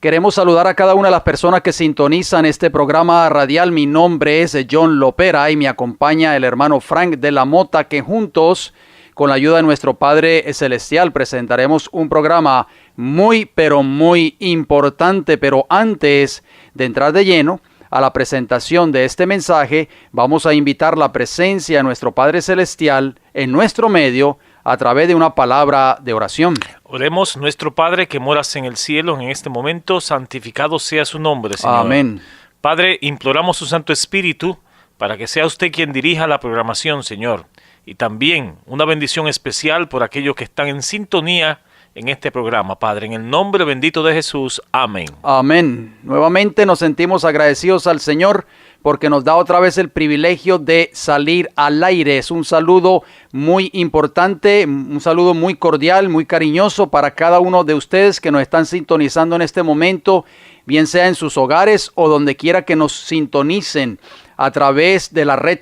Queremos saludar a cada una de las personas que sintonizan este programa radial. Mi nombre es John Lopera y me acompaña el hermano Frank de la Mota, que juntos, con la ayuda de nuestro Padre Celestial, presentaremos un programa muy, pero muy importante. Pero antes de entrar de lleno a la presentación de este mensaje, vamos a invitar la presencia de nuestro Padre Celestial en nuestro medio a través de una palabra de oración. Oremos. Nuestro Padre que moras en el cielo, en este momento santificado sea su nombre, Señor. Amén. Padre, imploramos su Santo Espíritu para que sea usted quien dirija la programación, Señor. Y también una bendición especial por aquellos que están en sintonía en este programa, Padre. En el nombre bendito de Jesús. Amén. Amén. Nuevamente nos sentimos agradecidos al Señor porque nos da otra vez el privilegio de salir al aire. Es un saludo muy importante, un saludo muy cordial, muy cariñoso para cada uno de ustedes que nos están sintonizando en este momento, bien sea en sus hogares o donde quiera que nos sintonicen a través de la red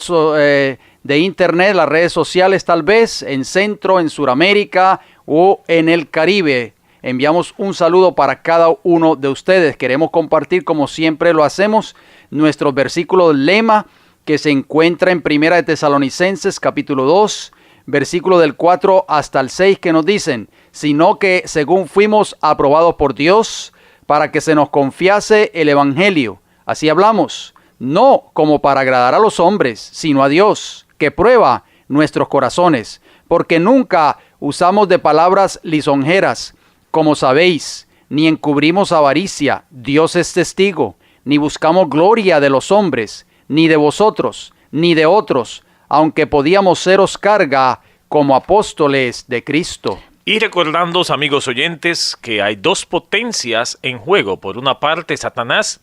de internet, las redes sociales tal vez, en Centro, en Suramérica o en el Caribe. Enviamos un saludo para cada uno de ustedes. Queremos compartir, como siempre lo hacemos, nuestros versículos lema que se encuentra en Primera de Tesalonicenses capítulo 2, versículo del 4 hasta el 6, que nos dicen: sino que según fuimos aprobados por Dios para que se nos confiase el evangelio, así hablamos, no como para agradar a los hombres, sino a Dios, que prueba nuestros corazones, porque nunca usamos de palabras lisonjeras, como sabéis, ni encubrimos avaricia, Dios es testigo, ni buscamos gloria de los hombres, ni de vosotros, ni de otros, aunque podíamos seros carga como apóstoles de Cristo. Y recordándoos, amigos oyentes, que hay dos potencias en juego. Por una parte, Satanás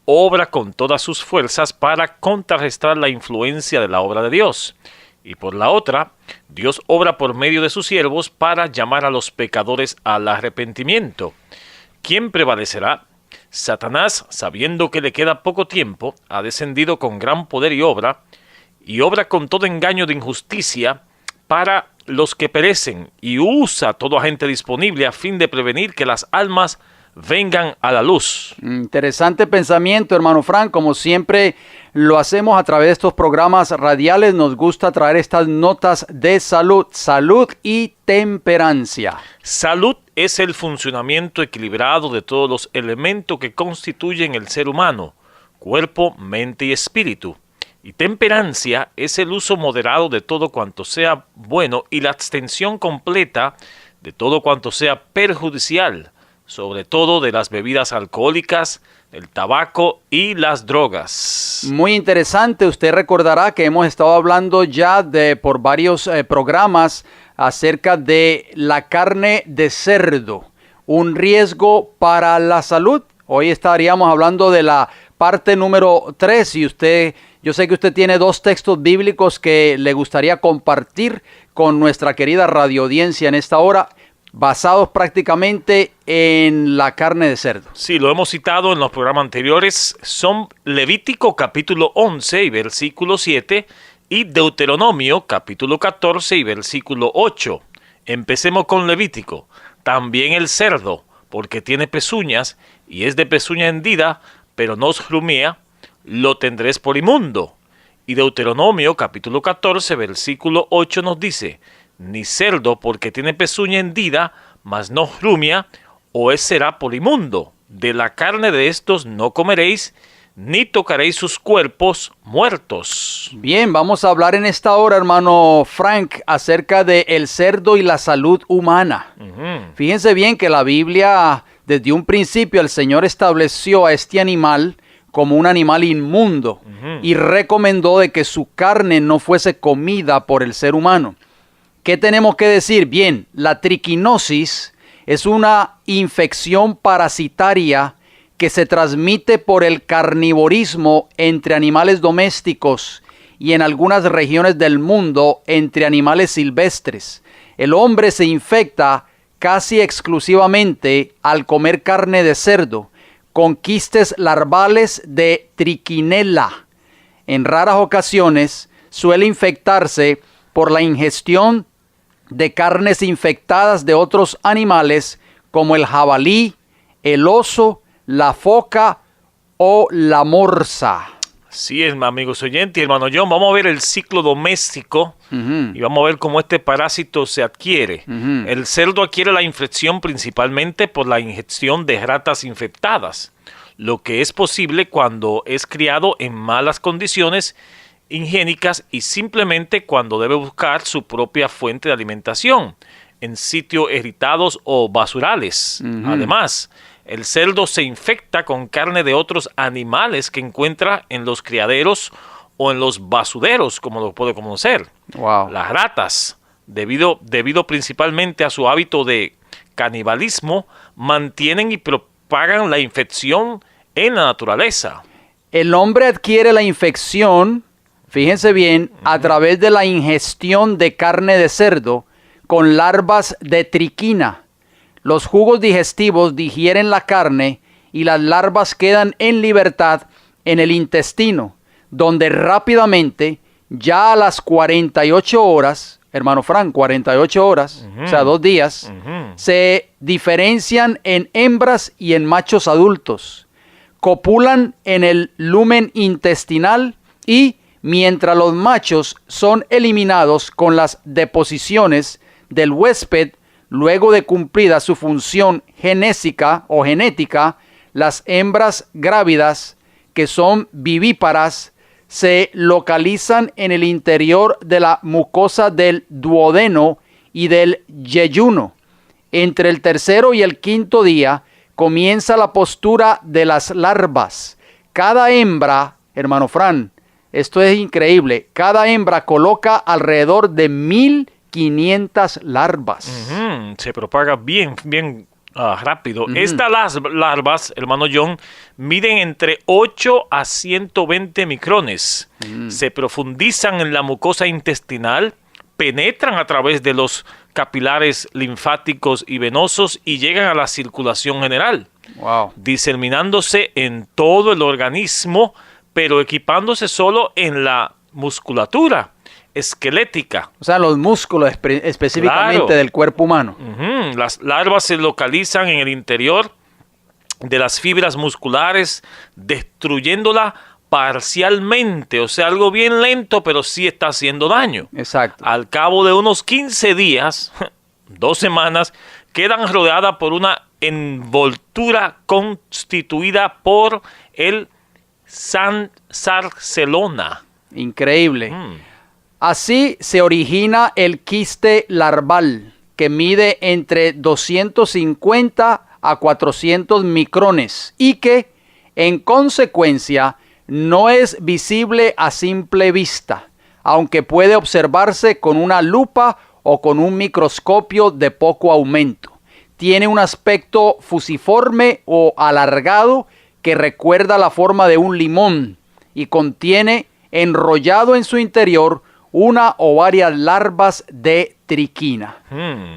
obra con todas sus fuerzas para contrarrestar la influencia de la obra de Dios. Y por la otra, Dios obra por medio de sus siervos para llamar a los pecadores al arrepentimiento. ¿Quién prevalecerá? Satanás, sabiendo que le queda poco tiempo, ha descendido con gran poder y obra con todo engaño de injusticia para los que perecen, y usa todo agente disponible a fin de prevenir que las almas vengan a la luz. Interesante pensamiento, hermano Frank. Como siempre lo hacemos a través de estos programas radiales, nos gusta traer estas notas de salud y temperancia. Salud es el funcionamiento equilibrado de todos los elementos que constituyen el ser humano, cuerpo, mente y espíritu. Y temperancia es el uso moderado de todo cuanto sea bueno y la abstención completa de todo cuanto sea perjudicial, sobre todo de las bebidas alcohólicas, el tabaco y las drogas. Muy interesante. Usted recordará que hemos estado hablando ya por varios programas acerca de la carne de cerdo, un riesgo para la salud. Hoy estaríamos hablando de la parte número 3 y yo sé que usted tiene dos textos bíblicos que le gustaría compartir con nuestra querida radioaudiencia en esta hora, basados prácticamente en la carne de cerdo. Sí, lo hemos citado en los programas anteriores. Son Levítico capítulo 11 y versículo 7 y Deuteronomio capítulo 14 y versículo 8. Empecemos con Levítico. También el cerdo, porque tiene pezuñas y es de pezuña hendida, pero no os rumía, lo tendréis por inmundo. Y Deuteronomio capítulo 14 versículo 8 nos dice: ni cerdo, porque tiene pezuña hendida, mas no rumia, o será por inmundo. De la carne de estos no comeréis, ni tocaréis sus cuerpos muertos. Bien, vamos a hablar en esta hora, hermano Frank, acerca de el cerdo y la salud humana. Fíjense bien que la Biblia, desde un principio, el Señor estableció a este animal como un animal inmundo y recomendó de que su carne no fuese comida por el ser humano. ¿Qué tenemos que decir? Bien, la triquinosis es una infección parasitaria que se transmite por el carnivorismo entre animales domésticos y en algunas regiones del mundo entre animales silvestres. El hombre se infecta casi exclusivamente al comer carne de cerdo con quistes larvales de trichinella. En raras ocasiones suele infectarse por la ingestión de carnes infectadas de otros animales como el jabalí, el oso, la foca o la morsa. Sí, amigos oyentes y hermano John, vamos a ver el ciclo doméstico y vamos a ver cómo este parásito se adquiere. El cerdo adquiere la infección principalmente por la ingestión de ratas infectadas, lo que es posible cuando es criado en malas condiciones higiénicas y simplemente cuando debe buscar su propia fuente de alimentación en sitios irritados o basurales. Además, el cerdo se infecta con carne de otros animales que encuentra en los criaderos o en los basureros, como lo puede conocer. Wow. Las ratas, debido principalmente a su hábito de canibalismo, mantienen y propagan la infección en la naturaleza. El hombre adquiere la infección, fíjense bien, a través de la ingestión de carne de cerdo con larvas de triquina. Los jugos digestivos digieren la carne y las larvas quedan en libertad en el intestino, donde rápidamente, ya a las 48 horas, hermano Frank, 48 horas, o sea, 2 días, se diferencian en hembras y en machos adultos. Copulan en el lumen intestinal y, mientras los machos son eliminados con las deposiciones del huésped, luego de cumplida su función genésica o genética, las hembras grávidas, que son vivíparas, se localizan en el interior de la mucosa del duodeno y del yeyuno. Entre el tercero y el quinto día comienza la postura de las larvas. Cada hembra, hermano Fran, esto es increíble, cada hembra coloca alrededor de 1,500 larvas. Se propaga bien rápido. Estas larvas, hermano John, miden entre 8 a 120 micrones. Se profundizan en la mucosa intestinal, penetran a través de los capilares linfáticos y venosos y llegan a la circulación general, diseminándose en todo el organismo, pero equipándose solo en la musculatura esquelética. O sea, los músculos específicamente del cuerpo humano. Las larvas se localizan en el interior de las fibras musculares, destruyéndola parcialmente. O sea, algo bien lento, pero sí está haciendo daño. Exacto. Al cabo de unos 15 días, 2 semanas, quedan rodeadas por una envoltura constituida por el Sarcelona. Increíble. Así se origina el quiste larval, que mide entre 250 a 400 micrones y que, en consecuencia, no es visible a simple vista, aunque puede observarse con una lupa o con un microscopio de poco aumento. Tiene un aspecto fusiforme o alargado que recuerda la forma de un limón y contiene enrollado en su interior una o varias larvas de triquina.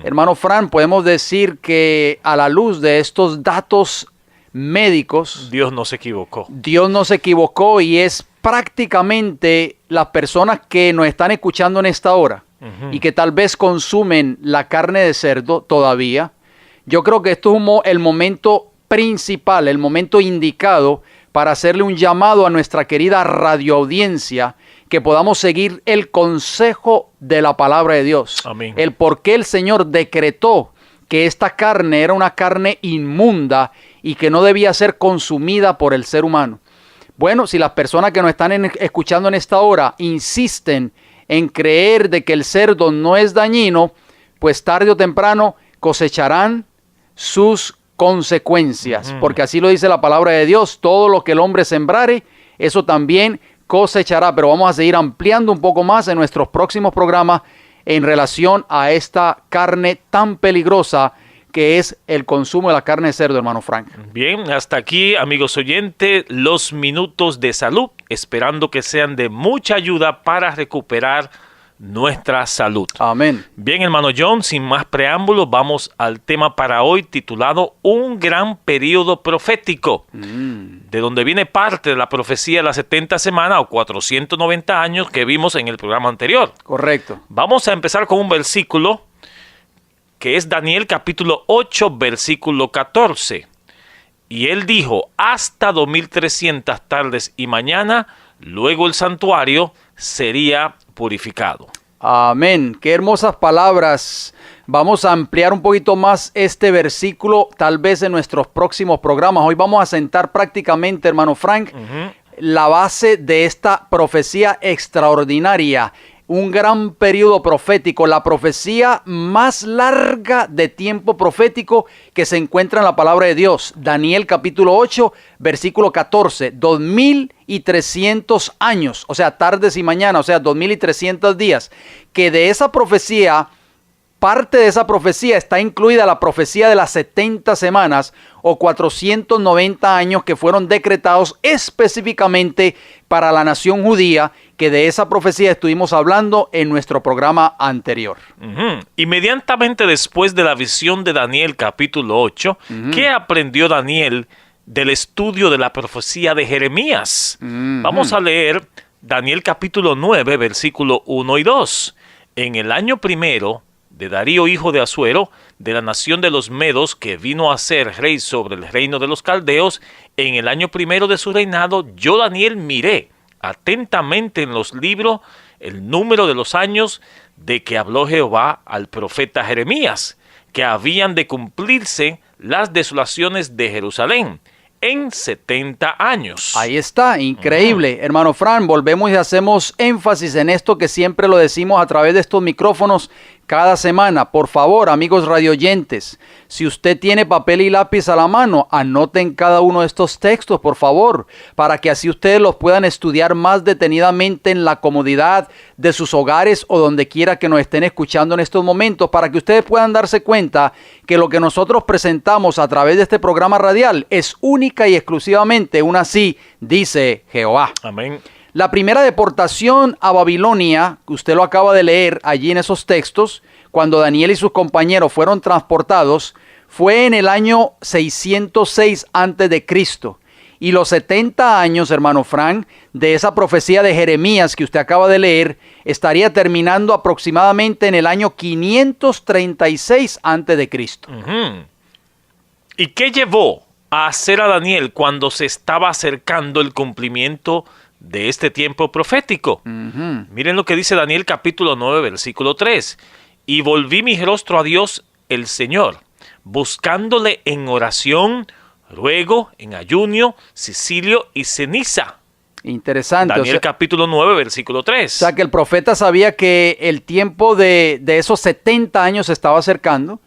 Hermano Fran, podemos decir que a la luz de estos datos médicos, Dios no se equivocó. Dios no se equivocó y es prácticamente las personas que nos están escuchando en esta hora y que tal vez consumen la carne de cerdo todavía. Yo creo que esto es el momento principal, el momento indicado para hacerle un llamado a nuestra querida radioaudiencia, que podamos seguir el consejo de la palabra de Dios. Amén. El por qué el Señor decretó que esta carne era una carne inmunda y que no debía ser consumida por el ser humano. Bueno, si las personas que nos están escuchando en esta hora insisten en creer de que el cerdo no es dañino, pues tarde o temprano cosecharán sus consecuencias, porque así lo dice la palabra de Dios: todo lo que el hombre sembrare, eso también cosechará. Pero vamos a seguir ampliando un poco más en nuestros próximos programas en relación a esta carne tan peligrosa que es el consumo de la carne de cerdo, hermano Frank. Bien, hasta aquí, amigos oyentes, los minutos de salud, esperando que sean de mucha ayuda para recuperar nuestra salud. Amén. Bien, hermano John, sin más preámbulos, vamos al tema para hoy titulado Un gran periodo profético, de donde viene parte de la profecía de las 70 semanas o 490 años que vimos en el programa anterior. Correcto. Vamos a empezar con un versículo que es Daniel capítulo 8, versículo 14. Y él dijo, hasta 2300 tardes y mañana, luego el santuario sería purificado. Amén. Qué hermosas palabras. Vamos a ampliar un poquito más este versículo, tal vez en nuestros próximos programas. Hoy vamos a sentar prácticamente, hermano Frank, la base de esta profecía extraordinaria. Un gran periodo profético, la profecía más larga de tiempo profético que se encuentra en la palabra de Dios. Daniel capítulo 8, versículo 14, 2300 años, o sea, tardes y mañana, o sea, 2300 días, que de esa profecía, parte de esa profecía está incluida la profecía de las 70 semanas o 490 años que fueron decretados específicamente para la nación judía, que de esa profecía estuvimos hablando en nuestro programa anterior. Inmediatamente después de la visión de Daniel capítulo 8, ¿qué aprendió Daniel del estudio de la profecía de Jeremías? Vamos a leer Daniel capítulo 9, versículo 1 y 2. En el año primero de Darío, hijo de Asuero, de la nación de los Medos, que vino a ser rey sobre el reino de los caldeos, en el año primero de su reinado, yo Daniel miré atentamente en los libros el número de los años de que habló Jehová al profeta Jeremías, que habían de cumplirse las desolaciones de Jerusalén en 70 años. Ahí está, increíble. Hermano Fran, volvemos y hacemos énfasis en esto que siempre lo decimos a través de estos micrófonos cada semana. Por favor, amigos radioyentes, si usted tiene papel y lápiz a la mano, anoten cada uno de estos textos, por favor, para que así ustedes los puedan estudiar más detenidamente en la comodidad de sus hogares o donde quiera que nos estén escuchando en estos momentos, para que ustedes puedan darse cuenta que lo que nosotros presentamos a través de este programa radial es única y exclusivamente una así, dice Jehová. Amén. La primera deportación a Babilonia, que usted lo acaba de leer allí en esos textos, cuando Daniel y sus compañeros fueron transportados, fue en el año 606 a.C. Y los 70 años, hermano Frank, de esa profecía de Jeremías que usted acaba de leer, estaría terminando aproximadamente en el año 536 a.C. ¿Y qué llevó a hacer a Daniel cuando se estaba acercando el cumplimiento de este tiempo profético? Miren lo que dice Daniel capítulo 9, versículo 3. Y volví mi rostro a Dios el Señor, buscándole en oración, ruego, en ayuno, sicilio y ceniza. Interesante. Daniel capítulo 9, versículo 3. O sea que el profeta sabía que el tiempo de esos 70 años se estaba acercando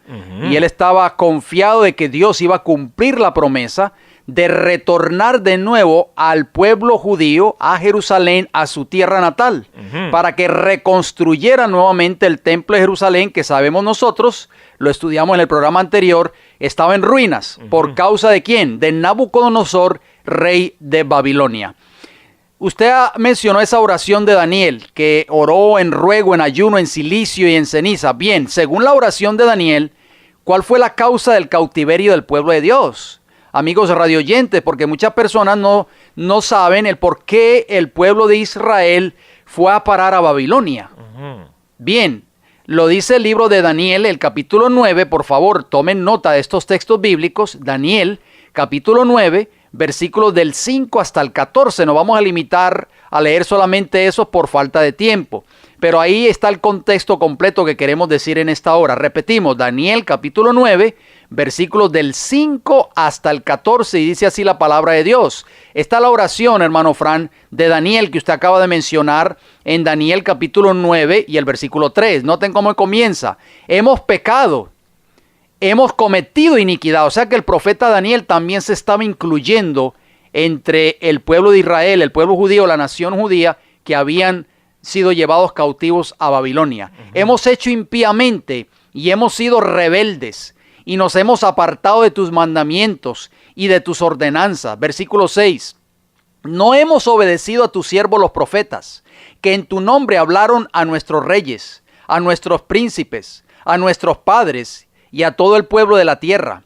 y él estaba confiado de que Dios iba a cumplir la promesa de retornar de nuevo al pueblo judío, a Jerusalén, a su tierra natal, para que reconstruyera nuevamente el templo de Jerusalén, que sabemos nosotros, lo estudiamos en el programa anterior, estaba en ruinas. ¿Por causa de quién? De Nabucodonosor, rey de Babilonia. Usted mencionó esa oración de Daniel, que oró en ruego, en ayuno, en silicio y en ceniza. Bien, según la oración de Daniel, ¿cuál fue la causa del cautiverio del pueblo de Dios? Amigos radioyentes, porque muchas personas no saben el por qué el pueblo de Israel fue a parar a Babilonia. Bien, lo dice el libro de Daniel, el capítulo 9, por favor, tomen nota de estos textos bíblicos. Daniel, capítulo 9, versículos del 5 hasta el 14. Nos vamos a limitar a leer solamente eso por falta de tiempo. Pero ahí está el contexto completo que queremos decir en esta hora. Repetimos, Daniel capítulo 9, versículos del 5 hasta el 14, y dice así la palabra de Dios. Está la oración, hermano Fran, de Daniel que usted acaba de mencionar en Daniel capítulo 9 y el versículo 3. Noten cómo comienza. Hemos pecado, hemos cometido iniquidad. O sea que el profeta Daniel también se estaba incluyendo entre el pueblo de Israel, el pueblo judío, la nación judía, que habían sido llevados cautivos a Babilonia. Hemos hecho impíamente y hemos sido rebeldes y nos hemos apartado de tus mandamientos y de tus ordenanzas. Versículo 6. No hemos obedecido a tus siervos los profetas, que en tu nombre hablaron a nuestros reyes, a nuestros príncipes, a nuestros padres y a todo el pueblo de la tierra.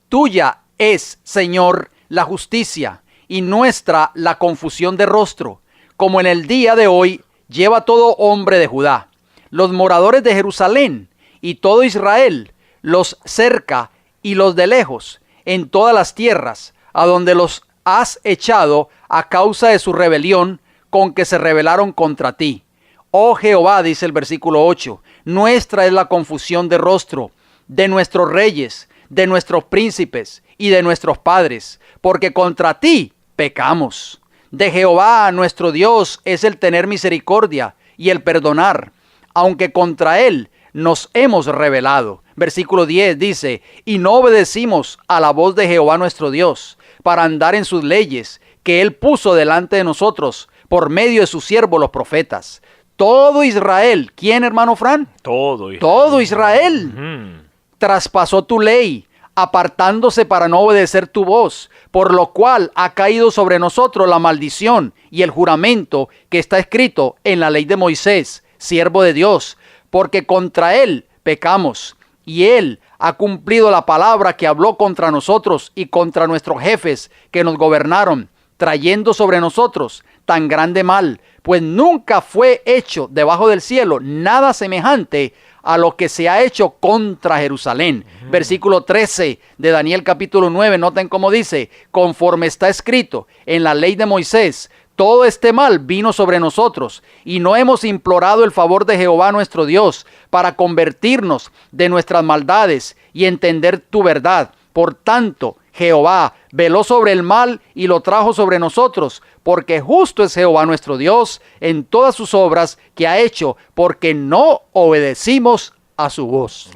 Tuya es, Señor, la justicia y nuestra la confusión de rostro, como en el día de hoy lleva todo hombre de Judá. Los moradores de Jerusalén y todo Israel, los cerca y los de lejos, en todas las tierras, a donde los has echado a causa de su rebelión con que se rebelaron contra ti. Oh Jehová, dice el versículo 8, nuestra es la confusión de rostro, de nuestros reyes, de nuestros príncipes y de nuestros padres, porque contra ti pecamos. De Jehová nuestro Dios es el tener misericordia y el perdonar, aunque contra él nos hemos rebelado. Versículo 10 dice, y no obedecimos a la voz de Jehová nuestro Dios, para andar en sus leyes, que él puso delante de nosotros, por medio de sus siervos los profetas. Todo Israel, ¿quién, hermano Fran? Todo Israel. Todo Israel traspasó tu ley, apartándose para no obedecer tu voz, por lo cual ha caído sobre nosotros la maldición y el juramento que está escrito en la ley de Moisés, siervo de Dios, porque contra él pecamos, y él ha cumplido la palabra que habló contra nosotros y contra nuestros jefes que nos gobernaron, trayendo sobre nosotros tan grande mal, pues nunca fue hecho debajo del cielo nada semejante a lo que se ha hecho contra Jerusalén. Versículo 13 de Daniel capítulo 9, noten cómo dice, conforme está escrito en la ley de Moisés, todo este mal vino sobre nosotros, y no hemos implorado el favor de Jehová nuestro Dios para convertirnos de nuestras maldades y entender tu verdad. Por tanto, Jehová veló sobre el mal y lo trajo sobre nosotros, porque justo es Jehová nuestro Dios en todas sus obras que ha hecho, porque no obedecimos a su voz.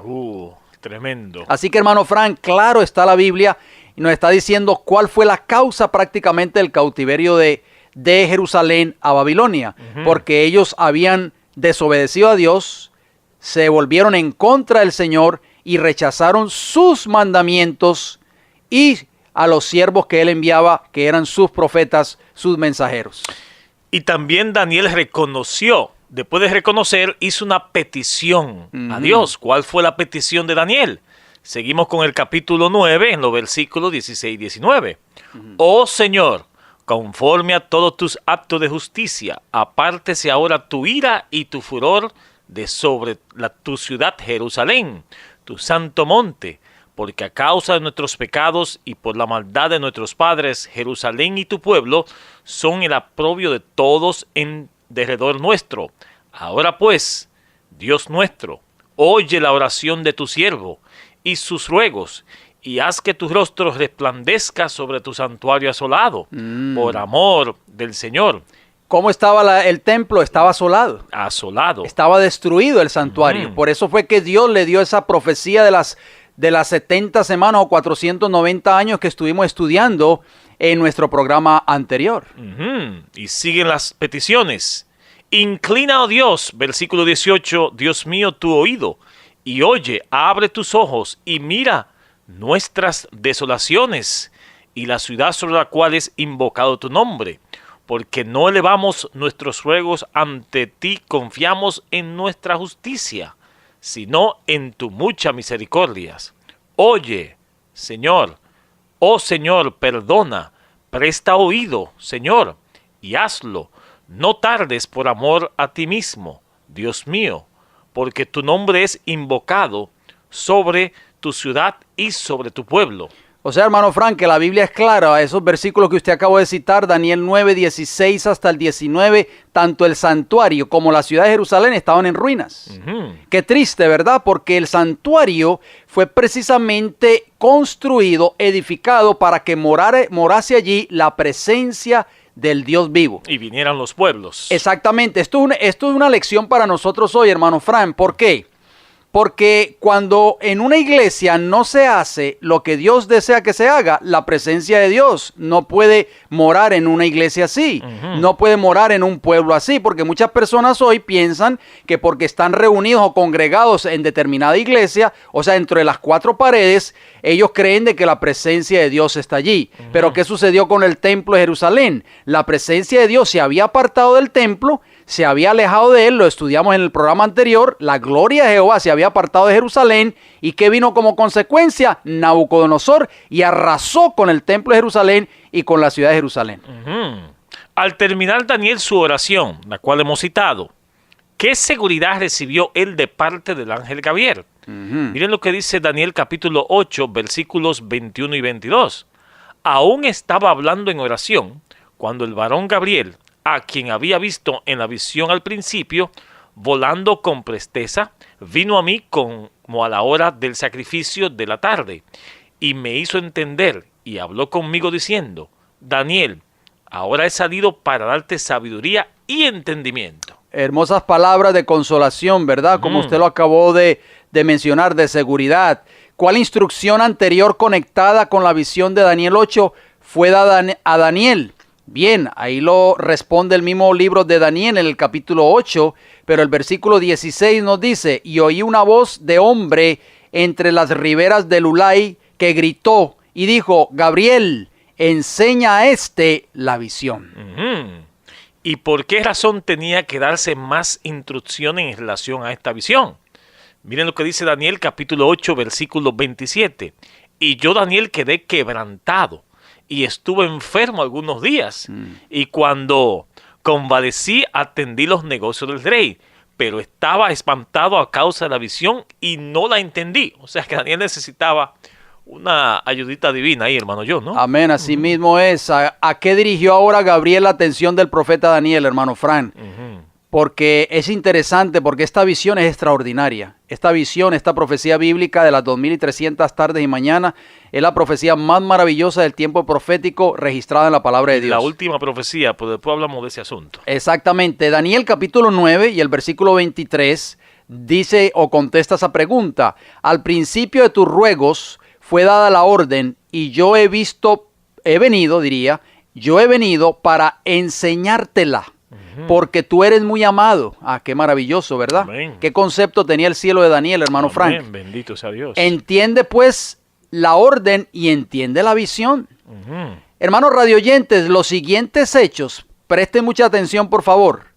Tremendo. Así que, hermano Frank, claro está la Biblia y nos está diciendo cuál fue la causa prácticamente del cautiverio de Jerusalén a Babilonia, porque ellos habían desobedecido a Dios, se volvieron en contra del Señor y rechazaron sus mandamientos y a los siervos que él enviaba, que eran sus profetas, sus mensajeros. Y también Daniel reconoció, después de reconocer, hizo una petición a Dios. ¿Cuál fue la petición de Daniel? Seguimos con el capítulo 9, en los versículos 16 y 19. Oh Señor, conforme a todos tus actos de justicia, apártese ahora tu ira y tu furor de sobre tu ciudad Jerusalén, tu santo monte, porque a causa de nuestros pecados y por la maldad de nuestros padres, Jerusalén y tu pueblo son el aprobio de todos en derredor nuestro. Ahora pues, Dios nuestro, oye la oración de tu siervo y sus ruegos, y haz que tu rostro resplandezca sobre tu santuario asolado, por amor del Señor. ¿Cómo estaba el templo? Estaba asolado. Asolado. Estaba destruido el santuario. Por eso fue que Dios le dio esa profecía de las 70 semanas o 490 años que estuvimos estudiando en nuestro programa anterior. Y siguen las peticiones. Inclina, oh Dios, versículo 18, Dios mío, tu oído, y oye, abre tus ojos, y mira nuestras desolaciones, y la ciudad sobre la cual es invocado tu nombre, porque no elevamos nuestros ruegos ante ti, confiamos en nuestra justicia, sino en tu mucha misericordias. Oye, Señor, oh Señor, perdona, presta oído, Señor, y hazlo. No tardes por amor a ti mismo, Dios mío, porque tu nombre es invocado sobre tu ciudad y sobre tu pueblo. O sea, hermano Frank, que la Biblia es clara, esos versículos que usted acabó de citar, Daniel 9, 16 hasta el 19, tanto el santuario como la ciudad de Jerusalén estaban en ruinas. Qué triste, ¿verdad? Porque el santuario fue precisamente construido, edificado para que morase allí la presencia del Dios vivo. Y vinieran los pueblos. Exactamente. Esto es una lección para nosotros hoy, hermano Frank. ¿Por qué? Porque cuando en una iglesia no se hace lo que Dios desea que se haga, la presencia de Dios no puede morar en una iglesia así, no puede morar en un pueblo así, porque muchas personas hoy piensan que porque están reunidos o congregados en determinada iglesia, o sea, entre las cuatro paredes, ellos creen de que la presencia de Dios está allí. Pero ¿qué sucedió con el templo de Jerusalén? La presencia de Dios se había apartado del templo, se había alejado de él, lo estudiamos en el programa anterior, la gloria de Jehová se había apartado de Jerusalén, y ¿qué vino como consecuencia? Nabucodonosor, y arrasó con el templo de Jerusalén y con la ciudad de Jerusalén. Al terminar Daniel su oración, la cual hemos citado, ¿qué seguridad recibió él de parte del ángel Gabriel? Miren lo que dice Daniel capítulo 8, versículos 21 y 22. aún estaba hablando en oración cuando el varón Gabriel, a quien había visto en la visión al principio, volando con presteza, vino a mí como a la hora del sacrificio de la tarde, y me hizo entender y habló conmigo diciendo: Daniel, ahora he salido para darte sabiduría y entendimiento. Hermosas palabras de consolación, ¿verdad? Como usted lo acabó de mencionar, de seguridad. ¿Cuál instrucción anterior conectada con la visión de Daniel 8 fue dada a Daniel? Bien, ahí lo responde el mismo libro de Daniel en el capítulo 8, pero el versículo 16 nos dice: y oí una voz de hombre entre las riberas del Ulai que gritó y dijo: Gabriel, enseña a la visión. ¿Y por qué razón tenía que darse más instrucciones en relación a esta visión? Miren lo que dice Daniel capítulo 8, versículo 27. Y yo, Daniel, quedé quebrantado y estuve enfermo algunos días. Y cuando convalecí, atendí los negocios del rey, pero estaba espantado a causa de la visión y no la entendí. O sea que Daniel necesitaba una ayudita divina ahí, hermano John, ¿no? Amén, así mismo es. ¿A qué dirigió ahora Gabriel la atención del profeta Daniel, hermano Frank? Porque es interesante, porque esta visión es extraordinaria. Esta visión, esta profecía bíblica de las 2300 tardes y mañanas, es la profecía más maravillosa del tiempo profético registrada en la palabra de Dios. La última profecía, pues después hablamos de ese asunto. Exactamente. Daniel capítulo 9 y el versículo 23 dice o contesta esa pregunta: al principio de tus ruegos fue dada la orden, y yo he venido para enseñártela, porque tú eres muy amado. Ah, qué maravilloso, ¿verdad? Amén. Qué concepto tenía el cielo de Daniel, hermano Frank. Amén, bendito sea Dios. Entiende pues la orden y entiende la visión. Hermanos radioyentes, los siguientes hechos, presten mucha atención por favor,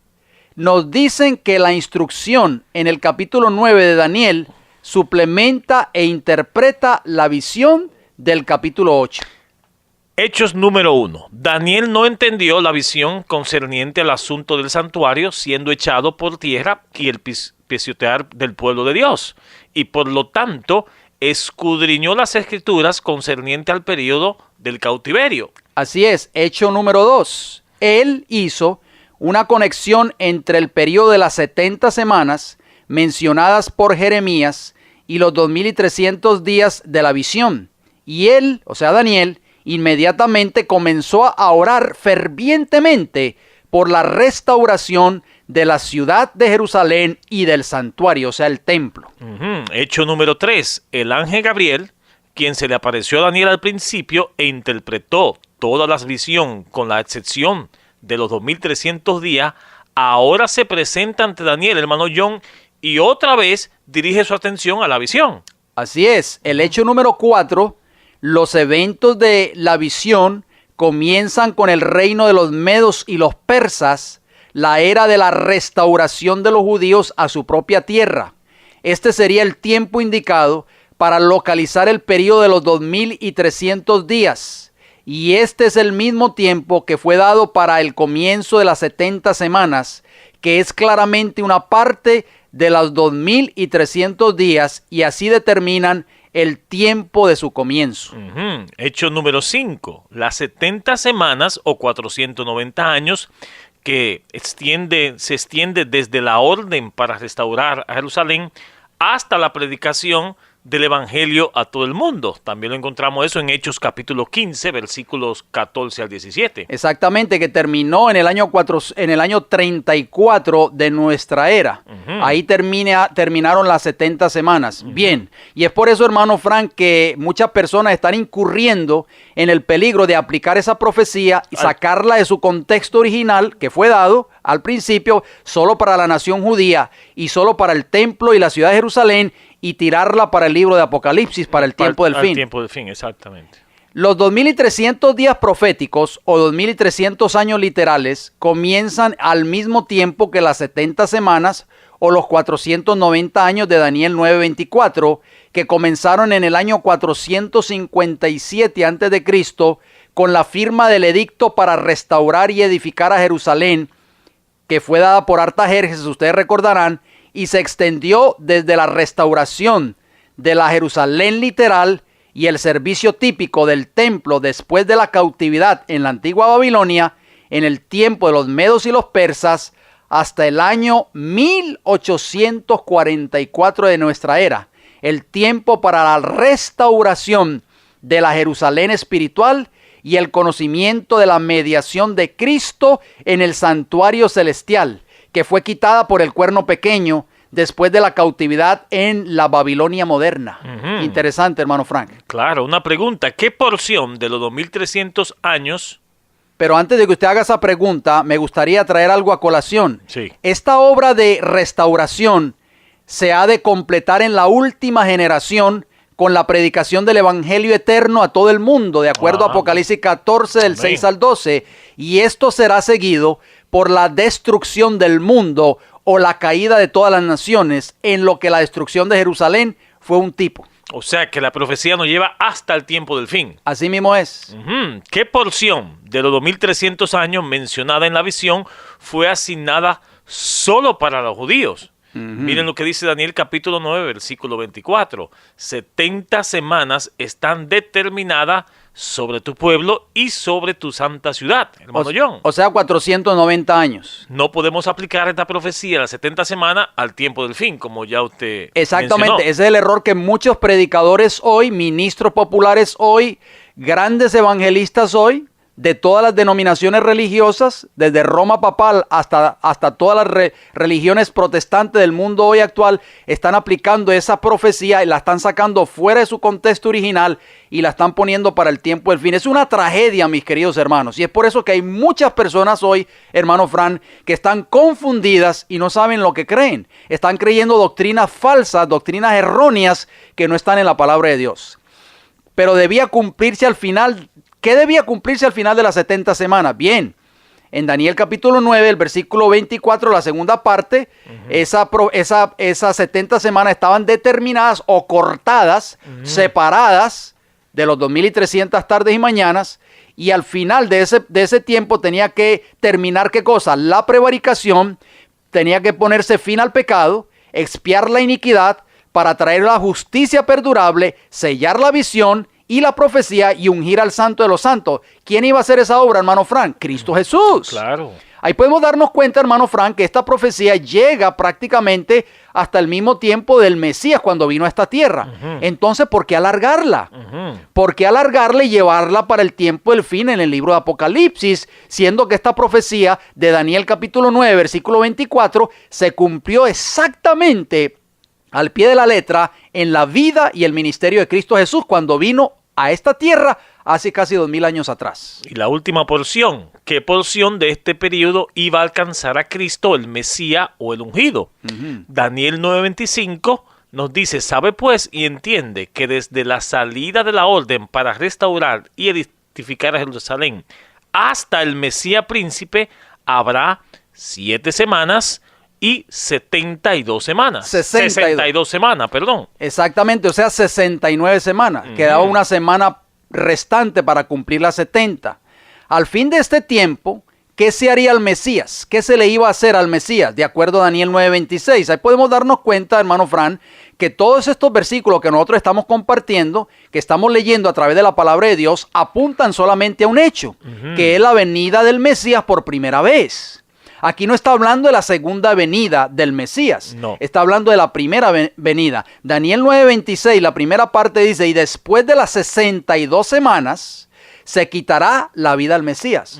nos dicen que la instrucción en el capítulo 9 de Daniel suplementa e interpreta la visión del capítulo 8. Hechos número 1. Daniel no entendió la visión concerniente al asunto del santuario siendo echado por tierra y el pisotear del pueblo de Dios, y por lo tanto escudriñó las escrituras concerniente al periodo del cautiverio. Así es, hecho número 2. Él hizo una conexión entre el periodo de las 70 semanas mencionadas por Jeremías y los 2300 días de la visión. Y él, o sea Daniel, inmediatamente comenzó a orar fervientemente por la restauración de la ciudad de Jerusalén y del santuario, o sea el templo. Hecho número 3. El ángel Gabriel, quien se le apareció a Daniel al principio e interpretó todas las visiones con la excepción de los 2300 días, ahora se presenta ante Daniel, hermano John, y otra vez dirige su atención a la visión. Así es, el hecho número 4, los eventos de la visión comienzan con el reino de los medos y los persas, la era de la restauración de los judíos a su propia tierra. Este sería el tiempo indicado para localizar el periodo de los 2300 días. Y este es el mismo tiempo que fue dado para el comienzo de las 70 semanas, que es claramente una parte de los 2300 días, y así determinan el tiempo de su comienzo. Hecho número 5. Las 70 semanas o 490 años que se extiende desde la orden para restaurar a Jerusalén hasta la predicación del evangelio a todo el mundo. También lo encontramos eso en Hechos capítulo 15, versículos 14 al 17. Exactamente, que terminó en el año 34 de nuestra era. Ahí terminaron las 70 semanas. Bien, y es por eso, hermano Frank, que muchas personas están incurriendo en el peligro de aplicar esa profecía y sacarla de su contexto original que fue dado al principio solo para la nación judía y solo para el templo y la ciudad de Jerusalén, y tirarla para el libro de Apocalipsis, para el tiempo del fin. El tiempo del fin, exactamente. Los 2300 días proféticos o 2300 años literales comienzan al mismo tiempo que las 70 semanas o los 490 años de Daniel 9:24, que comenzaron en el año 457 a.C. con la firma del edicto para restaurar y edificar a Jerusalén, que fue dada por Artajerjes, ustedes recordarán, y se extendió desde la restauración de la Jerusalén literal y el servicio típico del templo después de la cautividad en la antigua Babilonia, en el tiempo de los medos y los persas, hasta el año 1844 de nuestra era, el tiempo para la restauración de la Jerusalén espiritual y el conocimiento de la mediación de Cristo en el santuario celestial, que fue quitada por el cuerno pequeño después de la cautividad en la Babilonia moderna. Interesante, hermano Frank. Claro, una pregunta. ¿Qué porción de los 2300 años? Pero antes de que usted haga esa pregunta, me gustaría traer algo a colación. Sí. Esta obra de restauración se ha de completar en la última generación con la predicación del Evangelio eterno a todo el mundo, de acuerdo a Apocalipsis 14, del 6 al 12. Y esto será seguido por la destrucción del mundo o la caída de todas las naciones, en lo que la destrucción de Jerusalén fue un tipo. O sea que la profecía nos lleva hasta el tiempo del fin. Así mismo es. ¿Qué porción de los 2300 años mencionada en la visión fue asignada solo para los judíos? Miren lo que dice Daniel capítulo 9, versículo 24. 70 semanas están determinadas sobre tu pueblo y sobre tu santa ciudad, hermano John. O sea, 490 años. No podemos aplicar esta profecía, las 70 semanas, al tiempo del fin, como ya usted Exactamente, mencionó. ese es el error que muchos predicadores hoy, ministros populares hoy, grandes evangelistas hoy, de todas las denominaciones religiosas, desde Roma papal hasta todas las religiones protestantes del mundo hoy actual, están aplicando esa profecía y la están sacando fuera de su contexto original y la están poniendo para el tiempo del fin. Es una tragedia, mis queridos hermanos, y es por eso que hay muchas personas hoy, hermano Fran, que están confundidas y no saben lo que creen. Están creyendo doctrinas falsas, doctrinas erróneas que no están en la palabra de Dios. Pero debía cumplirse al final. ¿Qué debía cumplirse al final de las 70 semanas? Bien, en Daniel capítulo 9, el versículo 24, la segunda parte, esas 70 semanas estaban determinadas o cortadas, separadas de los 2300 tardes y mañanas, y al final de ese tiempo tenía que terminar, ¿qué cosa? La prevaricación, tenía que ponerse fin al pecado, expiar la iniquidad, para traer la justicia perdurable, sellar la visión y la profecía y ungir al santo de los santos. ¿Quién iba a hacer esa obra, hermano Frank? Cristo Jesús. Claro. Ahí podemos darnos cuenta, hermano Frank, que esta profecía llega prácticamente hasta el mismo tiempo del Mesías cuando vino a esta tierra. Entonces, ¿por qué alargarla? ¿Por qué alargarla y llevarla para el tiempo del fin en el libro de Apocalipsis? Siendo que esta profecía de Daniel capítulo 9, versículo 24, se cumplió exactamente al pie de la letra en la vida y el ministerio de Cristo Jesús cuando vino a esta tierra hace casi 2000 años atrás. Y la última porción, ¿qué porción de este periodo iba a alcanzar a Cristo, el Mesías o el ungido? Daniel 9:25 nos dice: sabe pues y entiende que desde la salida de la orden para restaurar y edificar a Jerusalén hasta el Mesías príncipe habrá 7 semanas y 72 semanas. 62 semanas, perdón. Exactamente, o sea, 69 semanas. Quedaba una semana restante para cumplir las 70. Al fin de este tiempo, ¿qué se haría al Mesías? ¿Qué se le iba a hacer al Mesías? De acuerdo a Daniel 9:26. Ahí podemos darnos cuenta, hermano Fran, que todos estos versículos que nosotros estamos compartiendo, que estamos leyendo a través de la palabra de Dios, apuntan solamente a un hecho, que es la venida del Mesías por primera vez. Aquí no está hablando de la segunda venida del Mesías, no. Está hablando de la primera venida. Daniel 9:26, la primera parte dice: y después de las 62 semanas se quitará la vida al Mesías.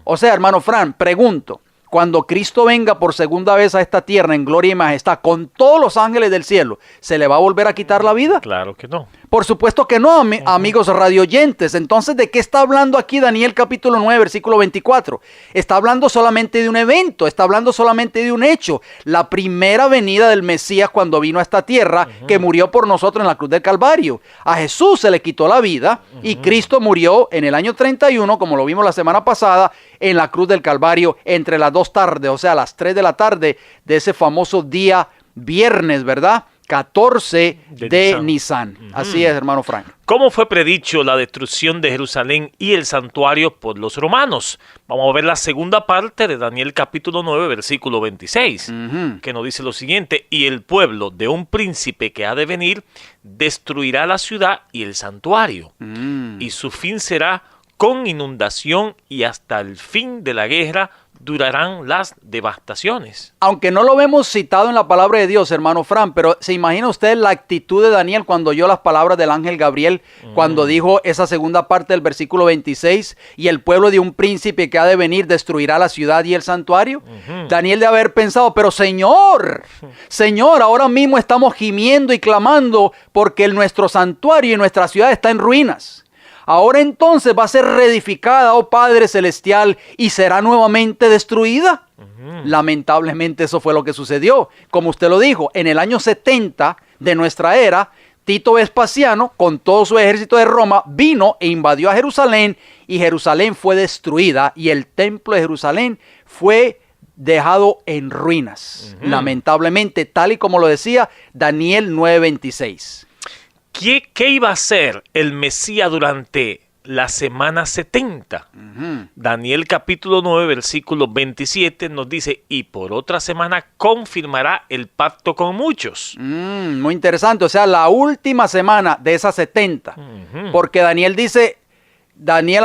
O sea, hermano Fran, pregunto, cuando Cristo venga por segunda vez a esta tierra en gloria y majestad con todos los ángeles del cielo, ¿se le va a volver a quitar la vida? Claro que no. Por supuesto que no, amigos radioyentes. Entonces, ¿de qué está hablando aquí Daniel capítulo 9, versículo 24? Está hablando solamente de un evento, está hablando solamente de un hecho. La primera venida del Mesías cuando vino a esta tierra, que murió por nosotros en la cruz del Calvario. A Jesús se le quitó la vida y Cristo murió en el año 31, como lo vimos la semana pasada, en la cruz del Calvario entre las 2 tardes, o sea, las 3 de la tarde de ese famoso día viernes, ¿verdad? 14 de Nisan. Nisan. Así es, hermano Frank. ¿Cómo fue predicho la destrucción de Jerusalén y el santuario por los romanos? Vamos a ver la segunda parte de Daniel capítulo 9, versículo 26, que nos dice lo siguiente: y el pueblo de un príncipe que ha de venir destruirá la ciudad y el santuario, y su fin será con inundación, y hasta el fin de la guerra durarán las devastaciones. Aunque no lo vemos citado en la palabra de Dios, hermano Fran, pero ¿se imagina usted la actitud de Daniel cuando oyó las palabras del ángel Gabriel, cuando dijo esa segunda parte del versículo 26, y el pueblo de un príncipe que ha de venir destruirá la ciudad y el santuario? Daniel debe haber pensado, pero Señor, ahora mismo estamos gimiendo y clamando porque nuestro santuario y nuestra ciudad está en ruinas. Ahora entonces va a ser reedificada, oh Padre Celestial, y será nuevamente destruida. Lamentablemente eso fue lo que sucedió. Como usted lo dijo, en el año 70 de nuestra era, Tito Vespasiano, con todo su ejército de Roma, vino e invadió a Jerusalén, y Jerusalén fue destruida, y el templo de Jerusalén fue dejado en ruinas. Lamentablemente, tal y como lo decía Daniel 9:26. ¿Qué iba a hacer el Mesías durante la semana 70? Daniel capítulo 9, versículo 27 nos dice: y por otra semana confirmará el pacto con muchos. Muy interesante, o sea, la última semana de esas 70. Porque Daniel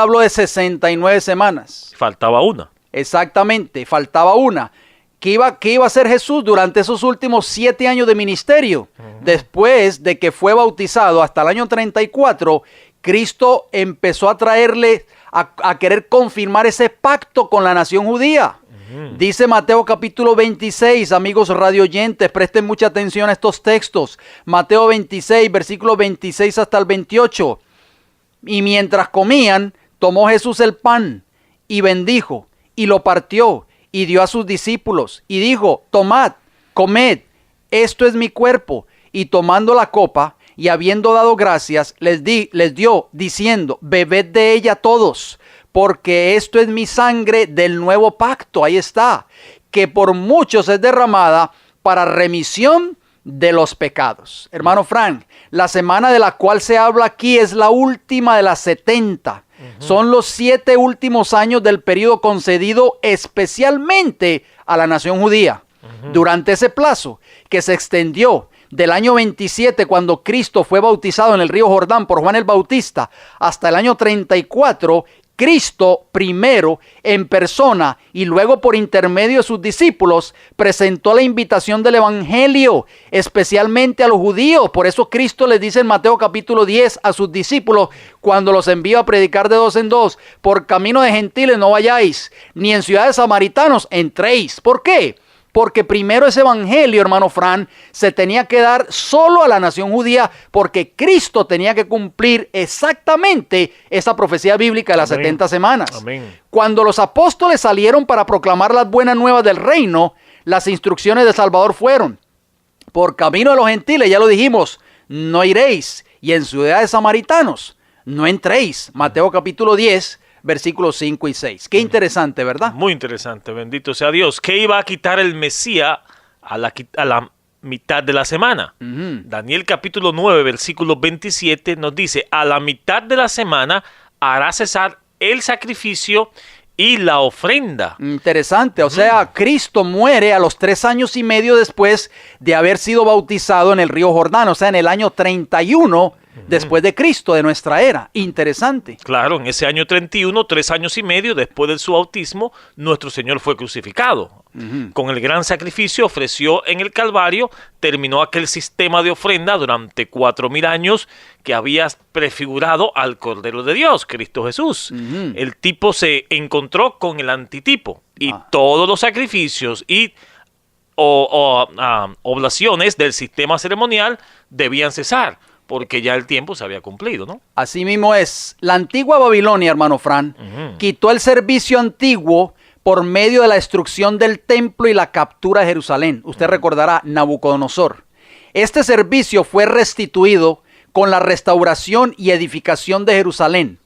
habló de 69 semanas. Faltaba una. Exactamente, faltaba una. ¿Qué iba a hacer Jesús durante esos últimos 7 años de ministerio? Después de que fue bautizado hasta el año 34, Cristo empezó a traerle, a querer confirmar ese pacto con la nación judía. Dice Mateo capítulo 26, amigos radioyentes, presten mucha atención a estos textos. Mateo 26, versículos 26 hasta el 28. Y mientras comían, tomó Jesús el pan y bendijo y lo partió y dio a sus discípulos, y dijo: tomad, comed, esto es mi cuerpo. Y tomando la copa, y habiendo dado gracias, les dio, diciendo: bebed de ella todos, porque esto es mi sangre del nuevo pacto. Ahí está, que por muchos es derramada para remisión de los pecados. Hermano Frank, la semana de la cual se habla aquí es la última de las 70. Son los 7 últimos años del periodo concedido especialmente a la nación judía. Durante ese plazo, que se extendió del año 27, cuando Cristo fue bautizado en el río Jordán por Juan el Bautista, hasta el año 34, Cristo primero en persona y luego por intermedio de sus discípulos presentó la invitación del evangelio, especialmente a los judíos. Por eso Cristo les dice en Mateo capítulo 10 a sus discípulos, cuando los envió a predicar de 2 en 2: por camino de gentiles no vayáis, ni en ciudades samaritanos entréis. ¿Por qué? Porque primero ese evangelio, hermano Fran, se tenía que dar solo a la nación judía, porque Cristo tenía que cumplir exactamente esa profecía bíblica de las 70 semanas. Amén. Cuando los apóstoles salieron para proclamar las buenas nuevas del reino, las instrucciones de Salvador fueron: por camino de los gentiles, ya lo dijimos, no iréis, y en ciudades samaritanos no entréis. Mateo capítulo 10, versículos 5 y 6. Qué interesante, ¿verdad? Muy interesante, bendito sea Dios. ¿Qué iba a quitar el Mesías a la mitad de la semana? Daniel capítulo 9, versículo 27 nos dice: a la mitad de la semana hará cesar el sacrificio y la ofrenda. Interesante, o sea, Cristo muere a los 3 años y medio después de haber sido bautizado en el río Jordán, o sea, en el año 31 después de Cristo, de nuestra era. Interesante. Claro, en ese año 31, 3 años y medio después de su bautismo, nuestro Señor fue crucificado. Con el gran sacrificio ofreció en el Calvario, terminó aquel sistema de ofrenda durante 4000 años que había prefigurado al Cordero de Dios, Cristo Jesús. El tipo se encontró con el antitipo, y todos los sacrificios y oblaciones del sistema ceremonial debían cesar, porque ya el tiempo se había cumplido, ¿no? Así mismo es. La antigua Babilonia, hermano Fran, quitó el servicio antiguo por medio de la destrucción del templo y la captura de Jerusalén. Usted recordará Nabucodonosor. Este servicio fue restituido con la restauración y edificación de Jerusalén,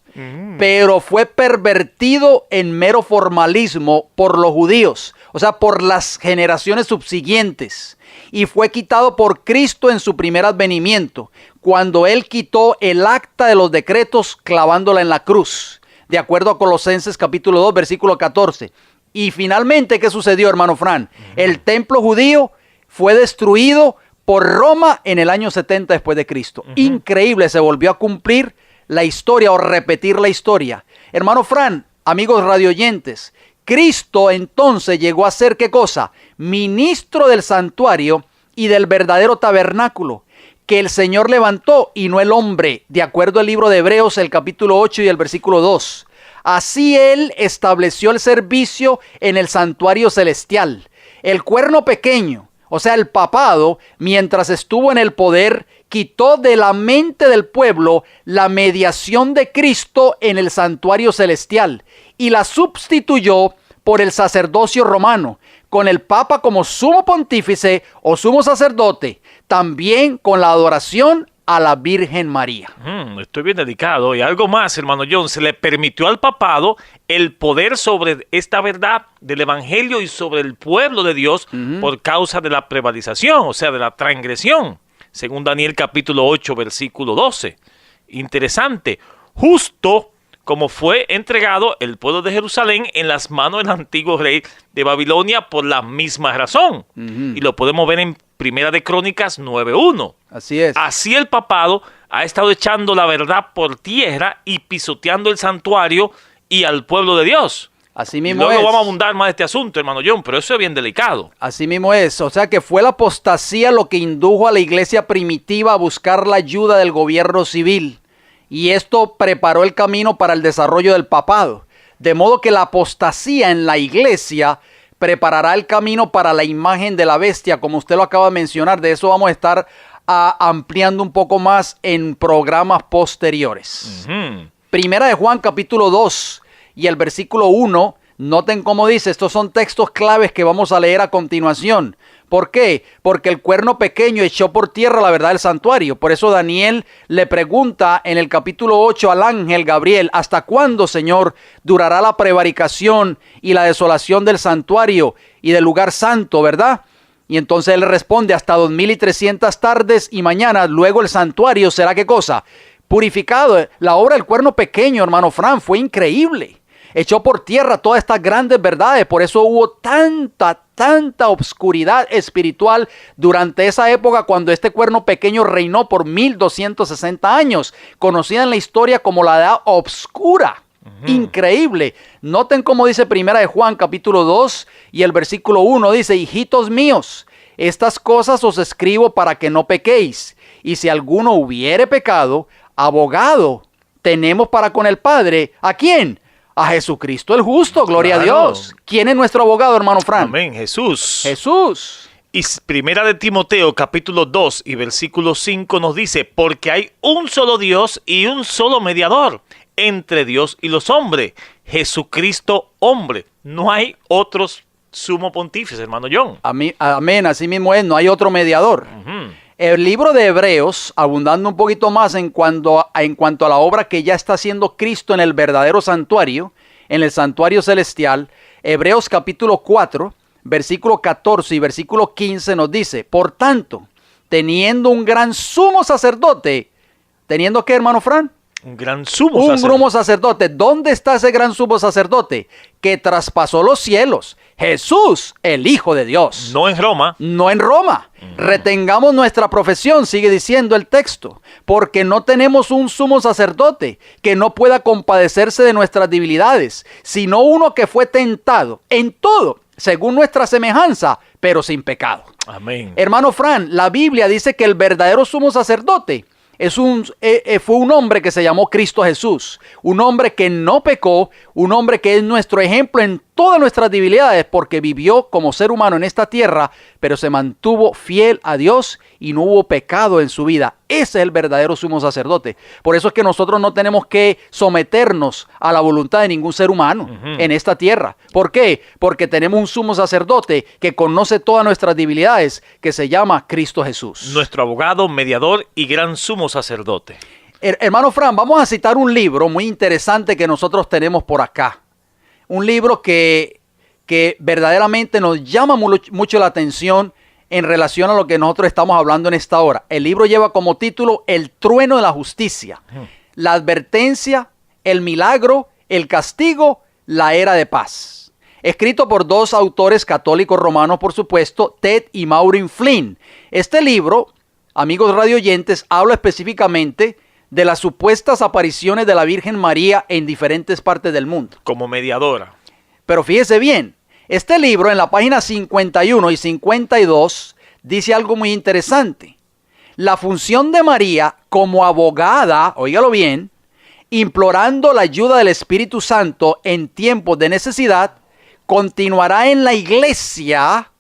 pero fue pervertido en mero formalismo por los judíos. o sea, por las generaciones subsiguientes, y fue quitado por Cristo en su primer advenimiento, cuando Él quitó el acta de los decretos clavándola en la cruz, de acuerdo a Colosenses capítulo 2, versículo 14. Y finalmente, ¿qué sucedió, hermano Fran? El templo judío fue destruido por Roma en el año 70 después de Cristo. Increíble, se volvió a cumplir la historia o repetir la historia. Hermano Fran, amigos radioyentes, Cristo entonces llegó a ser, ¿qué cosa? Ministro del santuario y del verdadero tabernáculo que el Señor levantó y no el hombre, de acuerdo al libro de Hebreos, el capítulo 8 y el versículo 2. Así Él estableció el servicio en el santuario celestial. El cuerno pequeño, o sea, el papado, mientras estuvo en el poder, quitó de la mente del pueblo la mediación de Cristo en el santuario celestial y la sustituyó por el sacerdocio romano, con el Papa como sumo pontífice o sumo sacerdote, también con la adoración a la Virgen María. Estoy bien dedicado. Y algo más, hermano John, se le permitió al papado el poder sobre esta verdad del evangelio y sobre el pueblo de Dios por causa de la prevaricación, o sea, de la transgresión, según Daniel capítulo 8, versículo 12. Interesante. Justo como fue entregado el pueblo de Jerusalén en las manos del antiguo rey de Babilonia por la misma razón. Y lo podemos ver en Primera de Crónicas 9:1. Así es. Así el papado ha estado echando la verdad por tierra y pisoteando el santuario y al pueblo de Dios. Así mismo Luego es. vamos a abundar más de este asunto, hermano John, pero eso es bien delicado. Así mismo es. O sea que fue la apostasía lo que indujo a la iglesia primitiva a buscar la ayuda del gobierno civil. Y esto preparó el camino para el desarrollo del papado. De modo que la apostasía en la iglesia preparará el camino para la imagen de la bestia, como usted lo acaba de mencionar. De eso vamos a estar ampliando un poco más en programas posteriores. Primera de Juan capítulo 2 y el versículo 1, noten cómo dice, estos son textos claves que vamos a leer a continuación. ¿Por qué? Porque el cuerno pequeño echó por tierra la verdad del santuario. Por eso Daniel le pregunta en el capítulo 8 al ángel Gabriel, ¿hasta cuándo, Señor, durará la prevaricación y la desolación del santuario y del lugar santo, verdad? Y entonces él responde, hasta 2300 tardes y mañanas, luego el santuario será, ¿qué cosa? Purificado. La obra del cuerno pequeño, hermano Fran, fue increíble. Echó por tierra todas estas grandes verdades. Por eso hubo tanta obscuridad espiritual durante esa época cuando este cuerno pequeño reinó por 1260 años, conocida en la historia como la Edad Obscura. Increíble. Noten cómo dice Primera de Juan capítulo 2 y el versículo 1, dice, hijitos míos, estas cosas os escribo para que no pequéis. Y si alguno hubiere pecado, abogado tenemos para con el Padre. ¿A quién? A Jesucristo el justo, gloria a Dios. ¿Quién es nuestro abogado, hermano Fran? Amén, Jesús. Jesús. Y Primera de Timoteo, capítulo 2 y versículo 5 nos dice, porque hay un solo Dios y un solo mediador entre Dios y los hombres, Jesucristo hombre. No hay otros sumo pontífice, hermano John. Amén, así mismo es, no hay otro mediador. El libro de Hebreos, abundando un poquito más en cuanto a la obra que ya está haciendo Cristo en el verdadero santuario, en el santuario celestial, Hebreos capítulo 4, versículo 14 y versículo 15 nos dice, por tanto, teniendo un gran sumo sacerdote, ¿teniendo qué, hermano Fran? Un gran sumo sacerdote. ¿Dónde está ese gran sumo sacerdote? Que traspasó los cielos. Jesús, el Hijo de Dios. No en Roma. No en Roma. Retengamos nuestra profesión, sigue diciendo el texto, porque no tenemos un sumo sacerdote que no pueda compadecerse de nuestras debilidades, sino uno que fue tentado en todo, según nuestra semejanza, pero sin pecado. Amén. Hermano Fran, la Biblia dice que el verdadero sumo sacerdote fue un hombre que se llamó Cristo Jesús, un hombre que no pecó, un hombre que es nuestro ejemplo en todas nuestras debilidades porque vivió como ser humano en esta tierra, pero se mantuvo fiel a Dios y no hubo pecado en su vida. Ese es el verdadero sumo sacerdote. Por eso es que nosotros no tenemos que someternos a la voluntad de ningún ser humano en esta tierra. ¿Por qué? Porque tenemos un sumo sacerdote que conoce todas nuestras debilidades, que se llama Cristo Jesús. Nuestro abogado, mediador y gran sumo sacerdote. Hermano Fran, vamos a citar un libro muy interesante que nosotros tenemos por acá. Un libro que que verdaderamente nos llama mucho la atención en relación a lo que nosotros estamos hablando en esta hora. El libro lleva como título El trueno de la justicia, la advertencia, el milagro, el castigo, la era de paz. Escrito por dos autores católicos romanos, por supuesto, Ted y Maureen Flynn. Este libro, amigos radioyentes, habla específicamente de las supuestas apariciones de la Virgen María en diferentes partes del mundo. Como mediadora. Pero fíjese bien, este libro en la página 51 y 52 dice algo muy interesante. La función de María como abogada, óigalo bien, implorando la ayuda del Espíritu Santo en tiempos de necesidad, continuará en la iglesia,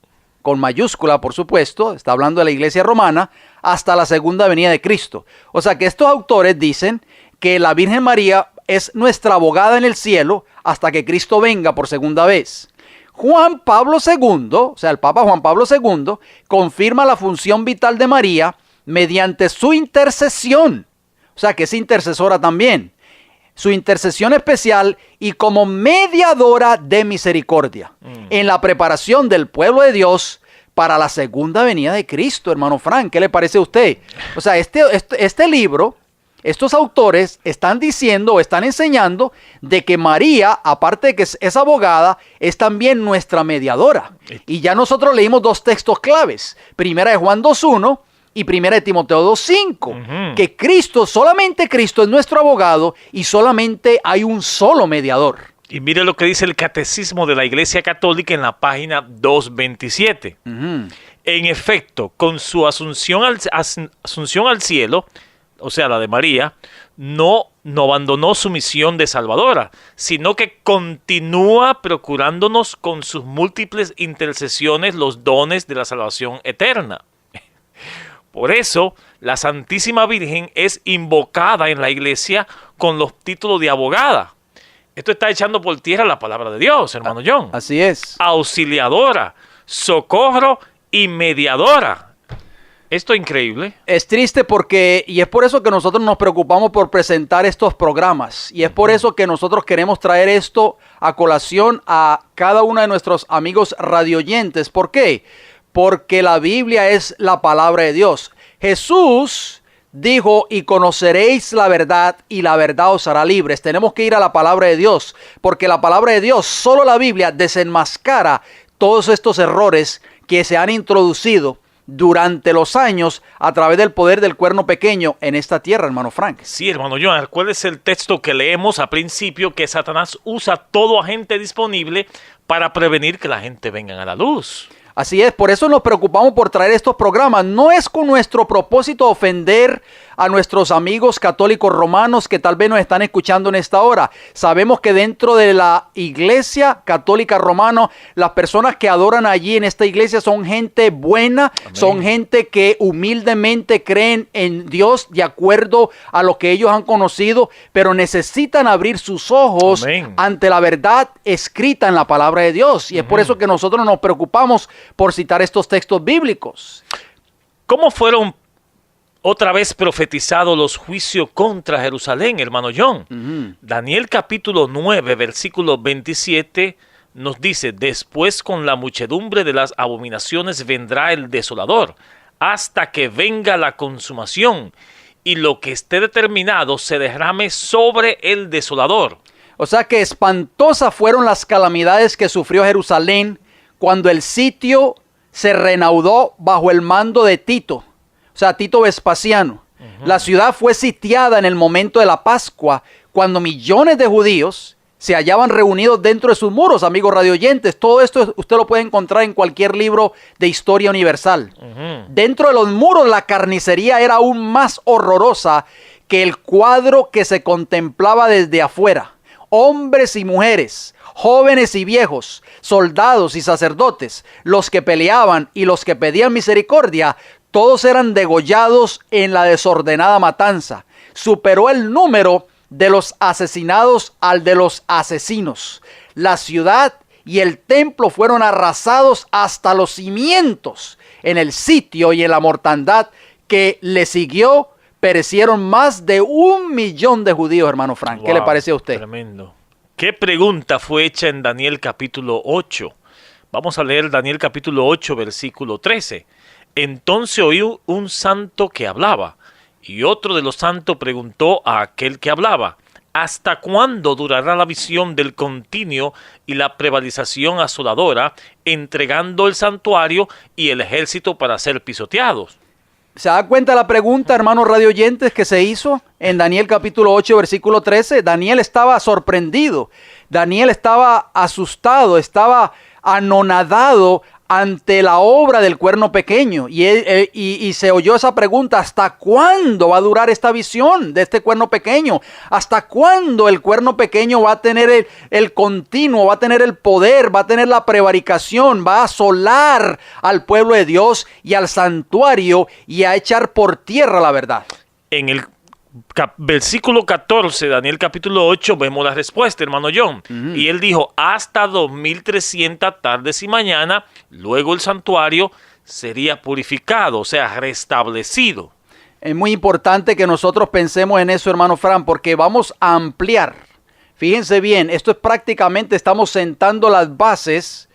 con mayúscula por supuesto, está hablando de la iglesia romana, hasta la segunda venida de Cristo. O sea que estos autores dicen que la Virgen María es nuestra abogada en el cielo hasta que Cristo venga por segunda vez. Juan Pablo II, o sea el Papa Juan Pablo II, confirma la función vital de María mediante su intercesión. O sea que es intercesora también. Su intercesión especial y como mediadora de misericordia en la preparación del pueblo de Dios para la segunda venida de Cristo, hermano Frank. ¿Qué le parece a usted? O sea, este libro, estos autores están diciendo o están enseñando de que María, aparte de que es abogada, es también nuestra mediadora. Y ya nosotros leímos dos textos claves. Primera de Juan 2.1 y primera de Timoteo 2.5. Que Cristo, solamente Cristo es nuestro abogado y solamente hay un solo mediador. Y mire lo que dice el Catecismo de la Iglesia Católica en la página 227. En efecto, con su asunción al cielo, o sea, la de María, no abandonó su misión de salvadora, sino que continúa procurándonos con sus múltiples intercesiones los dones de la salvación eterna. Por eso, la Santísima Virgen es invocada en la iglesia con los títulos de abogada. Esto está echando por tierra la palabra de Dios, hermano John. Así es. Auxiliadora, socorro y mediadora. Esto es increíble. Es triste porque, y es por eso que nosotros nos preocupamos por presentar estos programas. Y es por eso que nosotros queremos traer esto a colación a cada uno de nuestros amigos radioyentes. ¿Por qué? Porque la Biblia es la palabra de Dios. Jesús dijo, y conoceréis la verdad, y la verdad os hará libres. Tenemos que ir a la palabra de Dios, porque la palabra de Dios, solo la Biblia, desenmascara todos estos errores que se han introducido durante los años a través del poder del cuerno pequeño en esta tierra, hermano Frank. Sí, hermano John, recuérdese el texto que leemos al principio, que Satanás usa todo agente disponible para prevenir que la gente venga a la luz. Así es, por eso nos preocupamos por traer estos programas. No es con nuestro propósito ofender a nuestros amigos católicos romanos que tal vez nos están escuchando en esta hora. Sabemos que dentro de la iglesia católica romana, las personas que adoran allí en esta iglesia son gente buena, amén, son gente que humildemente creen en Dios de acuerdo a lo que ellos han conocido, pero necesitan abrir sus ojos, amén, ante la verdad escrita en la palabra de Dios. Y es por eso que nosotros nos preocupamos por citar estos textos bíblicos. ¿Cómo fueron otra vez profetizados los juicios contra Jerusalén, hermano John? Daniel capítulo 9, versículo 27 nos dice: después con la muchedumbre de las abominaciones vendrá el desolador, hasta que venga la consumación, y lo que esté determinado se derrame sobre el desolador. O sea que espantosas fueron las calamidades que sufrió Jerusalén cuando el sitio se reanudó bajo el mando de Tito, o sea, Tito Vespasiano. La ciudad fue sitiada en el momento de la Pascua, cuando millones de judíos se hallaban reunidos dentro de sus muros, amigos radioyentes. Todo esto usted lo puede encontrar en cualquier libro de historia universal. Dentro de los muros la carnicería era aún más horrorosa que el cuadro que se contemplaba desde afuera. Hombres y mujeres, jóvenes y viejos, soldados y sacerdotes, los que peleaban y los que pedían misericordia, todos eran degollados en la desordenada matanza. Superó el número de los asesinados al de los asesinos. La ciudad y el templo fueron arrasados hasta los cimientos. En el sitio y en la mortandad que le siguió, perecieron más de 1 millón de judíos, hermano Frank. ¿Qué le parece a usted? Tremendo. ¿Qué pregunta fue hecha en Daniel capítulo 8? Vamos a leer Daniel capítulo 8, versículo 13. Entonces oí un santo que hablaba, y otro de los santos preguntó a aquel que hablaba, ¿hasta cuándo durará la visión del continuo y la prevaricación asoladora, entregando el santuario y el ejército para ser pisoteados? ¿Se da cuenta la pregunta, hermanos radioyentes, que se hizo en Daniel capítulo 8, versículo 13? Daniel estaba sorprendido, Daniel estaba asustado, estaba anonadado ante la obra del cuerno pequeño, y se oyó esa pregunta: ¿hasta cuándo va a durar esta visión de este cuerno pequeño? ¿Hasta cuándo el cuerno pequeño va a tener el continuo, va a tener el poder, va a tener la prevaricación, va a asolar al pueblo de Dios y al santuario y a echar por tierra la verdad? En el versículo 14, Daniel capítulo 8, vemos la respuesta, hermano John. Y él dijo, hasta 2300 tardes y mañana, luego el santuario sería purificado, o sea, restablecido. Es muy importante que nosotros pensemos en eso, hermano Fran, porque vamos a ampliar. Fíjense bien, esto es prácticamente, estamos sentando las bases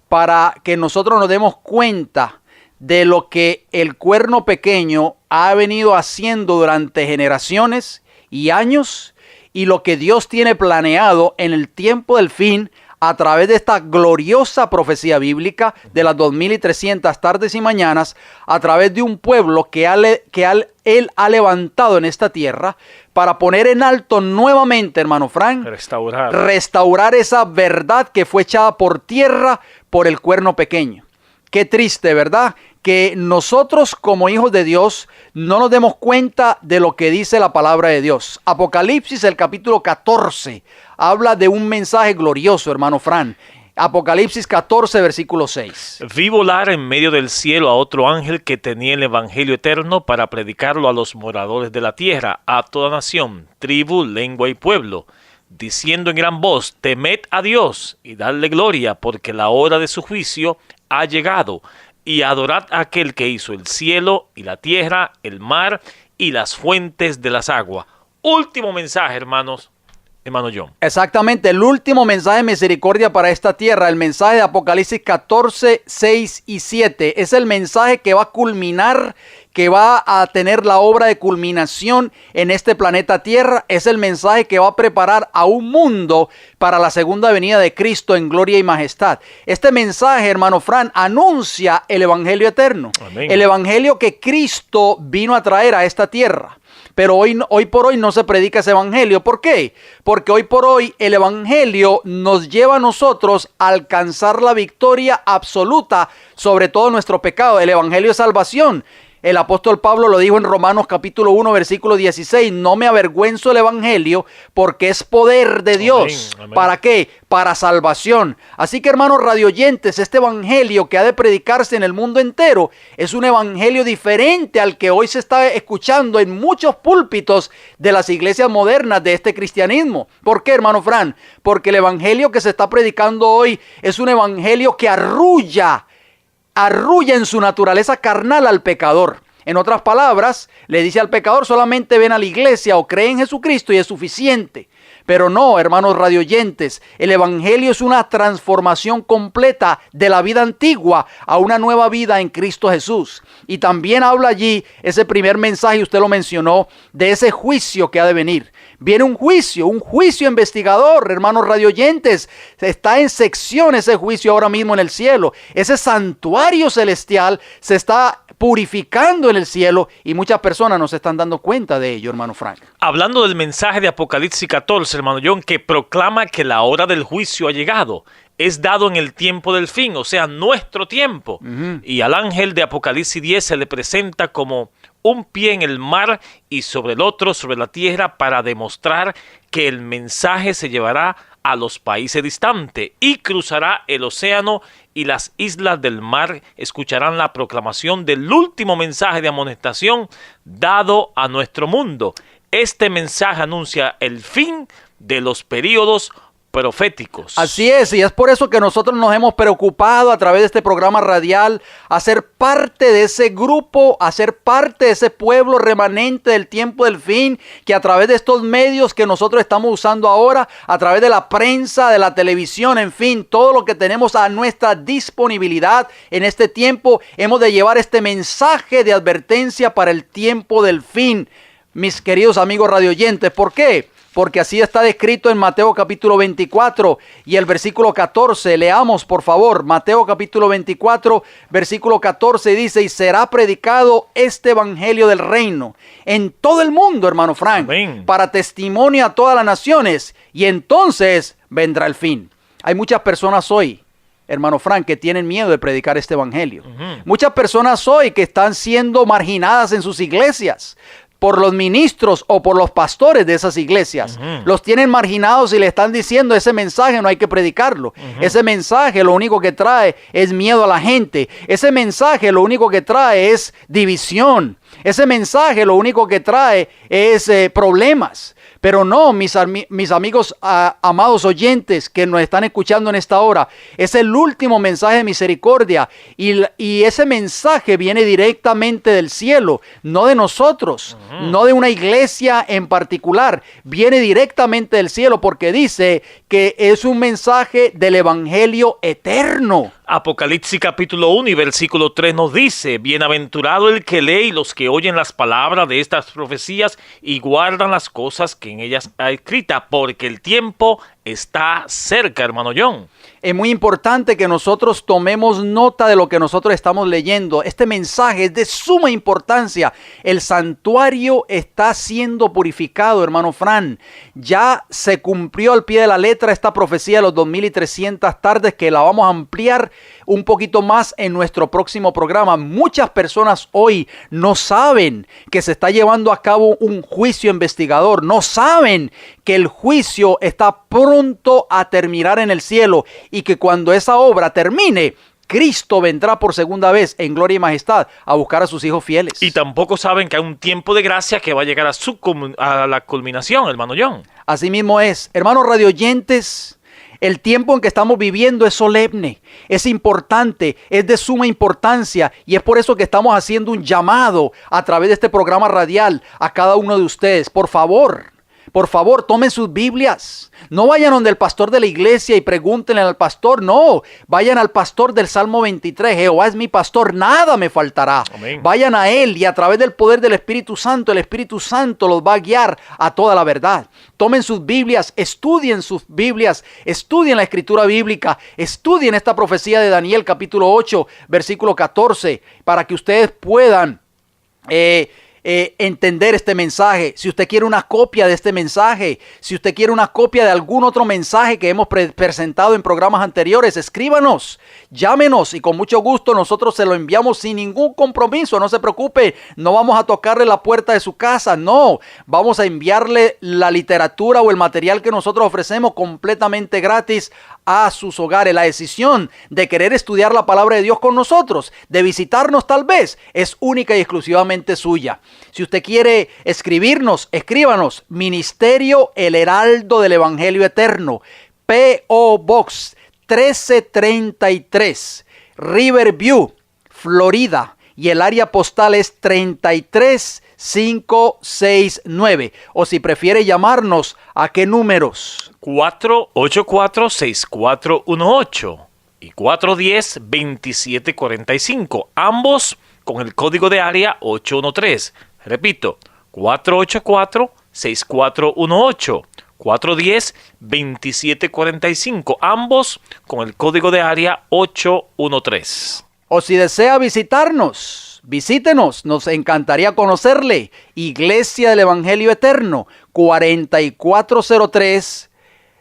para que nosotros nos demos cuenta de lo que el cuerno pequeño ha venido haciendo durante generaciones y años, y lo que Dios tiene planeado en el tiempo del fin a través de esta gloriosa profecía bíblica de las 2300 tardes y mañanas, a través de un pueblo que Él ha levantado en esta tierra para poner en alto nuevamente, hermano Frank, restaurar esa verdad que fue echada por tierra por el cuerno pequeño. Qué triste, ¿verdad? Que nosotros como hijos de Dios no nos demos cuenta de lo que dice la palabra de Dios. Apocalipsis, el capítulo 14, habla de un mensaje glorioso, hermano Fran. Apocalipsis 14, versículo 6. Vi volar en medio del cielo a otro ángel que tenía el evangelio eterno para predicarlo a los moradores de la tierra, a toda nación, tribu, lengua y pueblo, diciendo en gran voz, temed a Dios y dadle gloria, porque la hora de su juicio ha llegado, y adorad a aquel que hizo el cielo y la tierra, el mar y las fuentes de las aguas. Último mensaje, hermano John. Exactamente, el último mensaje de misericordia para esta tierra, el mensaje de Apocalipsis 14, 6 y 7. Es el mensaje que va a culminar, que va a tener la obra de culminación en este planeta Tierra. Es el mensaje que va a preparar a un mundo para la segunda venida de Cristo en gloria y majestad. Este mensaje, hermano Fran, anuncia el evangelio eterno. Amén. El evangelio que Cristo vino a traer a esta tierra. Pero hoy por hoy no se predica ese evangelio. ¿Por qué? Porque hoy por hoy el evangelio nos lleva a nosotros a alcanzar la victoria absoluta sobre todo nuestro pecado. El evangelio es salvación. El apóstol Pablo lo dijo en Romanos capítulo 1, versículo 16, no me avergüenzo del evangelio porque es poder de Dios. Amén, amén. ¿Para qué? Para salvación. Así que, hermanos radioyentes, este evangelio que ha de predicarse en el mundo entero es un evangelio diferente al que hoy se está escuchando en muchos púlpitos de las iglesias modernas de este cristianismo. ¿Por qué, hermano Fran? Porque el evangelio que se está predicando hoy es un evangelio que arrulla en su naturaleza carnal al pecador. En otras palabras, le dice al pecador, solamente ven a la iglesia o cree en Jesucristo y es suficiente. Pero no, hermanos radioyentes, el evangelio es una transformación completa de la vida antigua a una nueva vida en Cristo Jesús. Y también habla allí, ese primer mensaje, usted lo mencionó, de ese juicio que ha de venir. Viene un juicio investigador, hermanos radioyentes. Está en sección ese juicio ahora mismo en el cielo. Ese santuario celestial se está purificando en el cielo y muchas personas no se están dando cuenta de ello, hermano Frank. Hablando del mensaje de Apocalipsis 14, hermano John, que proclama que la hora del juicio ha llegado, es dado en el tiempo del fin, o sea, nuestro tiempo. Y al ángel de Apocalipsis 10 se le presenta como un pie en el mar y sobre el otro sobre la tierra para demostrar que el mensaje se llevará a los países distantes y cruzará el océano y las islas del mar escucharán la proclamación del último mensaje de amonestación dado a nuestro mundo. Este mensaje anuncia el fin de los períodos proféticos. Así es, y es por eso que nosotros nos hemos preocupado a través de este programa radial a ser parte de ese grupo, a ser parte de ese pueblo remanente del tiempo del fin, que a través de estos medios que nosotros estamos usando ahora, a través de la prensa, de la televisión, en fin, todo lo que tenemos a nuestra disponibilidad en este tiempo, hemos de llevar este mensaje de advertencia para el tiempo del fin, mis queridos amigos radioyentes. ¿Por qué? Porque así está descrito en Mateo capítulo 24 y el versículo 14. Leamos, por favor, Mateo capítulo 24, versículo 14 dice: y será predicado este evangelio del reino en todo el mundo, hermano Frank, Amén, para testimonio a todas las naciones, y entonces vendrá el fin. Hay muchas personas hoy, hermano Frank, que tienen miedo de predicar este evangelio. Muchas personas hoy que están siendo marginadas en sus iglesias por los ministros o por los pastores de esas iglesias. Los tienen marginados y le están diciendo: ese mensaje no hay que predicarlo. Ese mensaje lo único que trae es miedo a la gente. Ese mensaje lo único que trae es división. Ese mensaje lo único que trae es problemas. Pero no, mis amigos amados oyentes que nos están escuchando en esta hora, es el último mensaje de misericordia y ese mensaje viene directamente del cielo, no de nosotros, no de una iglesia en particular, viene directamente del cielo porque dice que es un mensaje del evangelio eterno. Apocalipsis capítulo 1 y versículo 3 nos dice: bienaventurado el que lee y los que oyen las palabras de estas profecías y guardan las cosas que en ellas hay escrita, porque el tiempo está cerca, hermano John. Es muy importante que nosotros tomemos nota de lo que nosotros estamos leyendo. Este mensaje es de suma importancia. El santuario está siendo purificado, hermano Fran. Ya se cumplió al pie de la letra esta profecía de los 2300 tardes, que la vamos a ampliar un poquito más en nuestro próximo programa. Muchas personas hoy no saben que se está llevando a cabo un juicio investigador. No saben que el juicio está pronto a terminar en el cielo y que cuando esa obra termine, Cristo vendrá por segunda vez en gloria y majestad a buscar a sus hijos fieles. Y tampoco saben que hay un tiempo de gracia que va a llegar a la culminación, hermano John. Así mismo es. Hermanos radioyentes, el tiempo en que estamos viviendo es solemne, es importante, es de suma importancia, y es por eso que estamos haciendo un llamado a través de este programa radial a cada uno de ustedes. Por favor, tomen sus Biblias. No vayan donde el pastor de la iglesia y pregúntenle al pastor. No, vayan al pastor del Salmo 23. Jehová es mi pastor, nada me faltará. Amén. Vayan a él y a través del poder del Espíritu Santo, el Espíritu Santo los va a guiar a toda la verdad. Tomen sus Biblias, estudien sus Biblias, estudien la escritura bíblica, estudien esta profecía de Daniel capítulo 8, versículo 14, para que ustedes puedan entender este mensaje. Si usted quiere una copia de este mensaje, si usted quiere una copia de algún otro mensaje que hemos presentado en programas anteriores, escríbanos, llámenos y con mucho gusto nosotros se lo enviamos sin ningún compromiso. No se preocupe, no vamos a tocarle la puerta de su casa, no, vamos a enviarle la literatura o el material que nosotros ofrecemos completamente gratis a sus hogares. La decisión de querer estudiar la palabra de Dios con nosotros, de visitarnos tal vez, es única y exclusivamente suya. Si usted quiere escribirnos, escríbanos: Ministerio El Heraldo del Evangelio Eterno, P.O. Box 1333, Riverview, Florida, y el área postal es 33569. O si prefiere llamarnos, ¿a qué números? 484-6418 y 410-2745, ambos con el código de área 813. Repito, 484-6418, 410-2745, ambos con el código de área 813. O si desea visitarnos, visítenos, nos encantaría conocerle. Iglesia del Evangelio Eterno, 4403,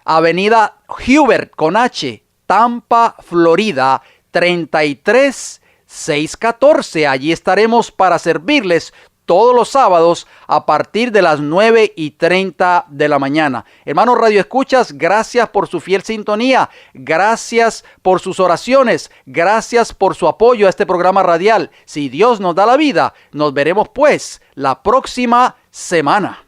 Avenida Hubert con H, Tampa, Florida, 33614. Allí estaremos para servirles todos los sábados a partir de las 9:30 de la mañana. Hermanos Radio Escuchas, gracias por su fiel sintonía, gracias por sus oraciones, gracias por su apoyo a este programa radial. Si Dios nos da la vida, nos veremos pues la próxima semana.